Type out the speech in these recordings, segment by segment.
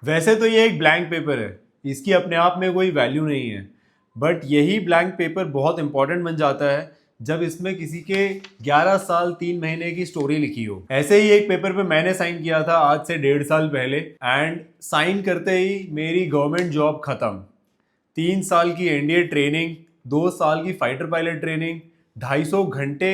वैसे तो ये एक ब्लैंक पेपर है, इसकी अपने आप में कोई वैल्यू नहीं है, बट यही ब्लैंक पेपर बहुत इंपॉर्टेंट बन जाता है जब इसमें किसी के 11 साल 3 महीने की स्टोरी लिखी हो। ऐसे ही एक पेपर पे मैंने साइन किया था आज से 1.5 साल पहले, एंड साइन करते ही मेरी गवर्नमेंट जॉब खत्म। 3 साल की एनडीए ट्रेनिंग, 2 साल की फाइटर पायलट ट्रेनिंग, 250 घंटे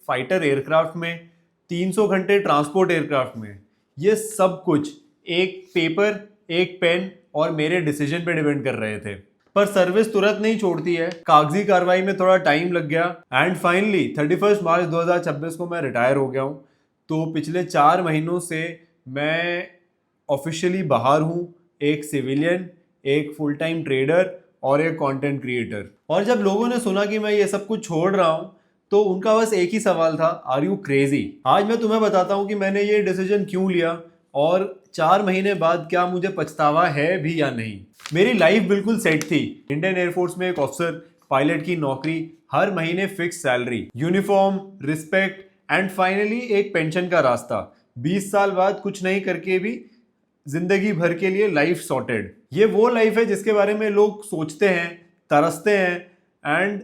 फाइटर एयरक्राफ्ट में, 300 घंटे ट्रांसपोर्ट एयरक्राफ्ट में, ये सब कुछ एक पेपर, एक पेन और मेरे डिसीजन पे डिपेंड कर रहे थे। पर सर्विस तुरंत नहीं छोड़ती है, कागजी कार्रवाई में थोड़ा टाइम लग गया, एंड फाइनली 31 मार्च 2026 को मैं रिटायर हो गया हूँ। तो पिछले 4 महीनों से मैं ऑफिशियली बाहर हूँ, एक सिविलियन, एक फुल टाइम ट्रेडर और एक कंटेंट क्रिएटर। और जब लोगों ने सुना कि मैं ये सब कुछ छोड़ रहा हूँ तो उनका बस एक ही सवाल था, आर यू क्रेजी। आज मैं तुम्हें बताता हूँ कि मैंने ये डिसीजन क्यों लिया और 4 महीने बाद क्या मुझे पछतावा है भी या नहीं। मेरी लाइफ बिल्कुल सेट थी, इंडियन एयरफोर्स में एक ऑफिसर, पायलट की नौकरी, हर महीने fix salary, uniform, respect and finally एक पेंशन का रास्ता। 20 साल बाद कुछ नहीं करके भी जिंदगी भर के लिए लाइफ सॉर्टेड। ये वो लाइफ है जिसके बारे में लोग सोचते हैं, तरसते हैं, एंड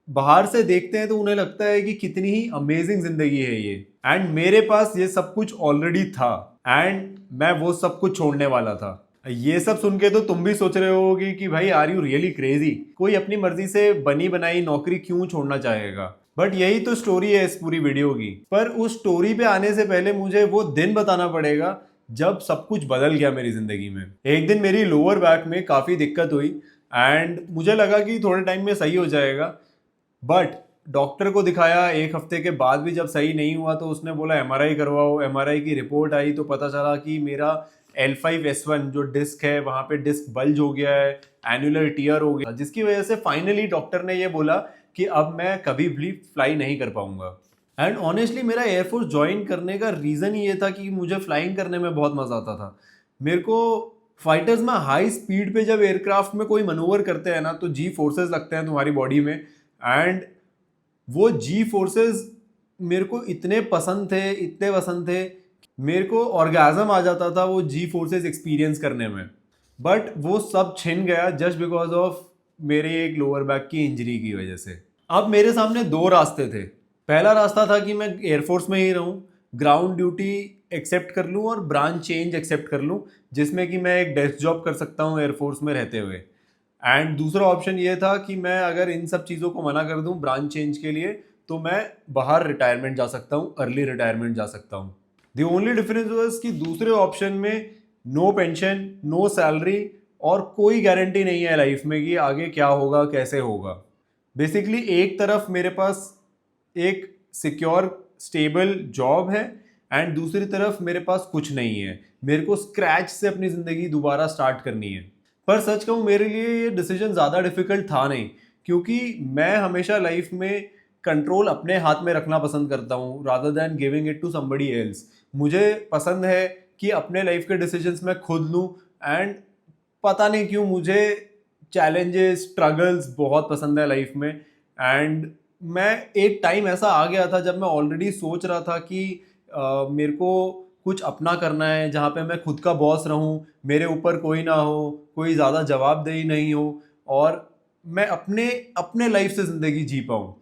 बाहर से देखते हैं तो उन्हें लगता है कि कितनी ही अमेजिंग जिंदगी है ये। एंड मेरे पास ये सब कुछ ऑलरेडी था एंड मैं वो सब कुछ छोड़ने वाला था। ये सब सुन के तो तुम भी सोच रहे होगे कि भाई आर यू रियली क्रेजी, कोई अपनी मर्जी से बनी बनाई नौकरी क्यों छोड़ना चाहेगा। बट यही तो स्टोरी है इस पूरी वीडियो की। पर उस स्टोरी पे आने से पहले मुझे वो दिन बताना पड़ेगा जब सब कुछ बदल गया मेरी जिंदगी में। एक दिन मेरी लोअर बैक में काफी दिक्कत हुई एंड मुझे लगा कि थोड़े टाइम में सही हो जाएगा, बट डॉक्टर को दिखाया, 1 हफ्ते के बाद भी जब सही नहीं हुआ तो उसने बोला एमआरआई करवाओ। एमआरआई की रिपोर्ट आई तो पता चला कि मेरा L5S1 जो डिस्क है वहां पे डिस्क बल्ज हो गया है, एनुलर टीयर हो गया, जिसकी वजह से फाइनली डॉक्टर ने ये बोला कि अब मैं कभी भी फ्लाई नहीं कर पाऊंगा। एंड ऑनेस्टली मेरा एयरफोर्स ज्वाइन करने का रीज़न ही ये था कि मुझे फ्लाइंग करने में बहुत मज़ा आता था। मेरे को फाइटर्स में हाई स्पीड पे जब एयरक्राफ्ट में कोई मनूवर करते हैं ना तो जी फोर्सेस लगते हैं तुम्हारी बॉडी में, एंड वो जी फोर्सेस मेरे को इतने पसंद थे, इतने पसंद थे, मेरे को ऑर्गेजम आ जाता था वो जी फोर्सेस एक्सपीरियंस करने में। बट वो सब छिन गया जस्ट बिकॉज ऑफ मेरे एक लोअर बैक की इंजरी की वजह से। अब मेरे सामने दो रास्ते थे। पहला रास्ता था कि मैं एयरफोर्स में ही रहूं, ग्राउंड ड्यूटी एक्सेप्ट कर लूं और ब्रांच चेंज एक्सेप्ट कर लूं, जिसमें कि मैं एक डेस्क जॉब कर सकता हूं एयरफोर्स में रहते हुए। एंड दूसरा ऑप्शन ये था कि मैं अगर इन सब चीज़ों को मना कर दूं ब्रांच चेंज के लिए तो मैं बाहर रिटायरमेंट जा सकता हूं, अर्ली रिटायरमेंट जा सकता हूं। द ओनली डिफरेंस वाज कि दूसरे ऑप्शन में नो पेंशन, नो सैलरी और कोई गारंटी नहीं है लाइफ में कि आगे क्या होगा, कैसे होगा। बेसिकली एक तरफ मेरे पास एक सिक्योर स्टेबल जॉब है एंड दूसरी तरफ मेरे पास कुछ नहीं है, मेरे को स्क्रैच से अपनी ज़िंदगी दोबारा स्टार्ट करनी है। पर सच कहूँ मेरे लिए ये डिसीजन ज़्यादा डिफिकल्ट था नहीं, क्योंकि मैं हमेशा लाइफ में कंट्रोल अपने हाथ में रखना पसंद करता हूँ rather than giving it to somebody else. मुझे पसंद है कि अपने लाइफ के डिसीजंस मैं खुद लूँ, एंड पता नहीं क्यों मुझे चैलेंजेस, स्ट्रगल्स बहुत पसंद है लाइफ में। एंड मैं एक टाइम ऐसा आ गया था जब मैं ऑलरेडी सोच रहा था कि मेरे को कुछ अपना करना है जहाँ पे मैं खुद का बॉस रहूँ, मेरे ऊपर कोई ना हो, कोई ज़्यादा जवाबदेही नहीं हो और मैं अपने अपने लाइफ से ज़िंदगी जी पाऊँ।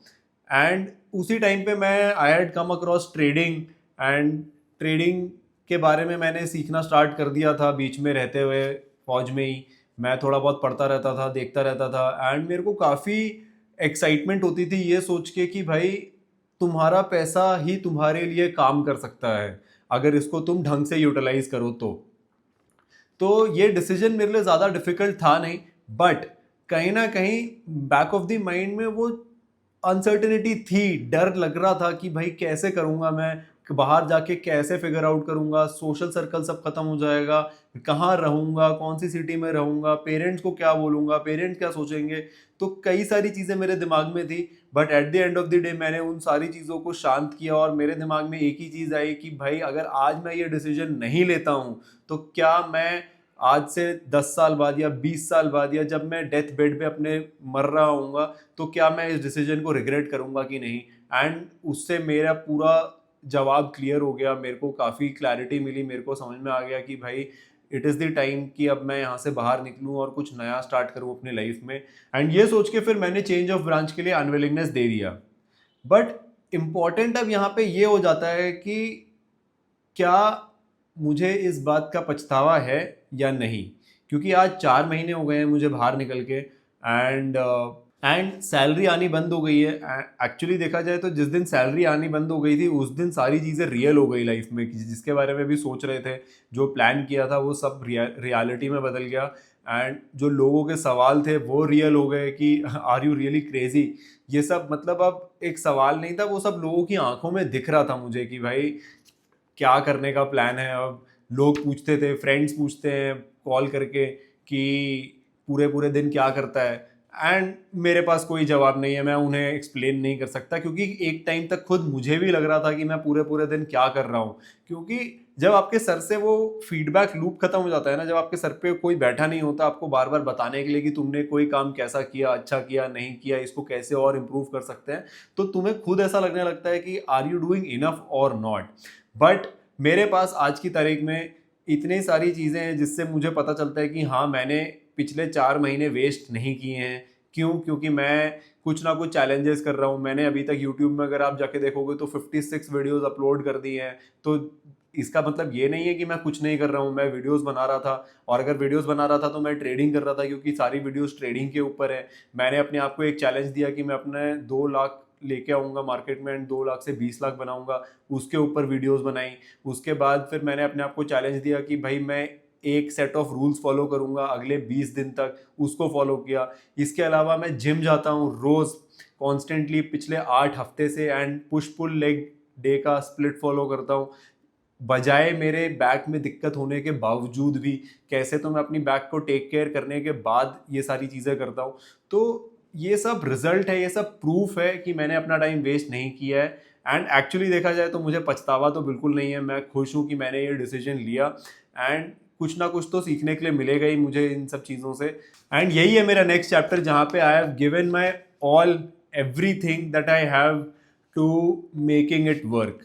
एंड उसी टाइम पे मैं I had come across trading, and trading के बारे में मैंने सीखना स्टार्ट कर दिया था बीच में रहते हुए फौज में ही। मैं थोड़ा बहुत पढ़ता रहता था, देखता रहता था, एंड मेरे को काफ़ी एक्साइटमेंट होती थी ये सोच के कि भाई तुम्हारा पैसा ही तुम्हारे लिए काम कर सकता है अगर इसको तुम ढंग से यूटिलाइज करो तो ये डिसीजन मेरे लिए ज़्यादा डिफिकल्ट था नहीं, बट कहीं ना कहीं बैक ऑफ द माइंड में वो अनसर्टेनिटी थी, डर लग रहा था कि भाई कैसे करूँगा मैं, बाहर जाके कैसे फिगर आउट करूँगा, सोशल सर्कल सब खत्म हो जाएगा, कहाँ रहूँगा, कौन सी सिटी में रहूँगा, पेरेंट्स को क्या बोलूँगा, पेरेंट्स क्या सोचेंगे। तो कई सारी चीज़ें मेरे दिमाग में थी, but at the end of the day मैंने उन सारी चीज़ों को शांत किया और मेरे दिमाग में एक ही चीज़ आई कि भाई अगर आज मैं ये डिसीजन नहीं लेता हूँ तो क्या मैं आज से 10 साल बाद या 20 साल बाद या जब मैं डेथ बेड पे अपने मर रहा हूँगा तो क्या मैं इस डिसीजन को रिग्रेट करूँगा कि नहीं। एंड उससे मेरा पूरा जवाब क्लियर हो गया, मेरे को काफ़ी क्लैरिटी मिली, मेरे को समझ में आ गया कि भाई इट इज़ द टाइम कि अब मैं यहाँ से बाहर निकलूँ और कुछ नया स्टार्ट करूँ अपनी लाइफ में। एंड ये सोच के फिर मैंने चेंज ऑफ ब्रांच के लिए अनविलिंगनेस दे दिया। बट इम्पॉर्टेंट अब यहाँ पे ये हो जाता है कि क्या मुझे इस बात का पछतावा है या नहीं, क्योंकि आज 4 महीने हो गए हैं मुझे बाहर निकल के। एंड सैलरी आनी बंद हो गई है। एक्चुअली देखा जाए तो जिस दिन सैलरी आनी बंद हो गई थी उस दिन सारी चीज़ें रियल हो गई लाइफ में, जिसके बारे में भी सोच रहे थे, जो प्लान किया था वो सब रियलिटी में बदल गया। एंड जो लोगों के सवाल थे वो रियल हो गए कि आर यू रियली क्रेजी, ये सब मतलब अब एक सवाल नहीं था, वो सब लोगों की आंखों में दिख रहा था मुझे कि भाई क्या करने का प्लान है। अब लोग पूछते थे, फ्रेंड्स पूछते हैं कॉल करके कि पूरे पूरे दिन क्या करता है, एंड मेरे पास कोई जवाब नहीं है, मैं उन्हें एक्सप्लेन नहीं कर सकता, क्योंकि एक टाइम तक खुद मुझे भी लग रहा था कि मैं पूरे पूरे दिन क्या कर रहा हूँ। क्योंकि जब आपके सर से वो फीडबैक लूप खत्म हो जाता है ना, जब आपके सर पे कोई बैठा नहीं होता आपको बार बार बताने के लिए कि तुमने कोई काम कैसा किया, अच्छा किया, नहीं किया, इसको कैसे और इम्प्रूव कर सकते हैं, तो तुम्हें खुद ऐसा लगने लगता है कि आर यू डूइंग इनफ और नॉट। बट मेरे पास आज की तारीख में इतनी सारी चीज़ें हैं जिससे मुझे पता चलता है कि हाँ, मैंने पिछले 4 महीने वेस्ट नहीं किए हैं। क्यों? क्योंकि मैं कुछ ना कुछ चैलेंजेस कर रहा हूँ। मैंने अभी तक यूट्यूब में अगर आप जाके देखोगे तो 56 वीडियोस अपलोड कर दी हैं। तो इसका मतलब ये नहीं है कि मैं कुछ नहीं कर रहा हूँ, मैं वीडियोस बना रहा था। और अगर वीडियोस बना रहा था तो मैं ट्रेडिंग कर रहा था, क्योंकि सारी वीडियोस ट्रेडिंग के ऊपर है। मैंने अपने आप को एक चैलेंज दिया कि मैं अपने 2 लाख लेके आऊँगा मार्केट में, एंड 2 लाख से 20 लाख बनाऊँगा, उसके ऊपर वीडियोस बनाई। उसके बाद फिर मैंने अपने आप को चैलेंज दिया कि भाई मैं एक सेट ऑफ रूल्स फॉलो करूँगा अगले 20 दिन तक, उसको फॉलो किया। इसके अलावा मैं जिम जाता हूँ रोज़ कॉन्स्टेंटली पिछले 8 हफ्ते से, and push pull leg day का स्प्लिट फॉलो करता हूँ। बजाय मेरे बैक में दिक्कत होने के बावजूद भी, कैसे तो मैं अपनी बैक को टेक केयर करने के बाद ये सारी चीज़ें करता हूँ। तो ये सब रिजल्ट है, ये सब प्रूफ है कि मैंने अपना टाइम वेस्ट नहीं किया है। एंड एक्चुअली देखा जाए तो मुझे पछतावा तो बिल्कुल नहीं है, मैं खुश हूँ कि मैंने ये डिसीजन लिया। एंड कुछ ना कुछ तो सीखने के लिए मिलेगा ही मुझे इन सब चीज़ों से। एंड यही है मेरा नेक्स्ट चैप्टर, जहाँ पे I have given my all everything that I have to making it work.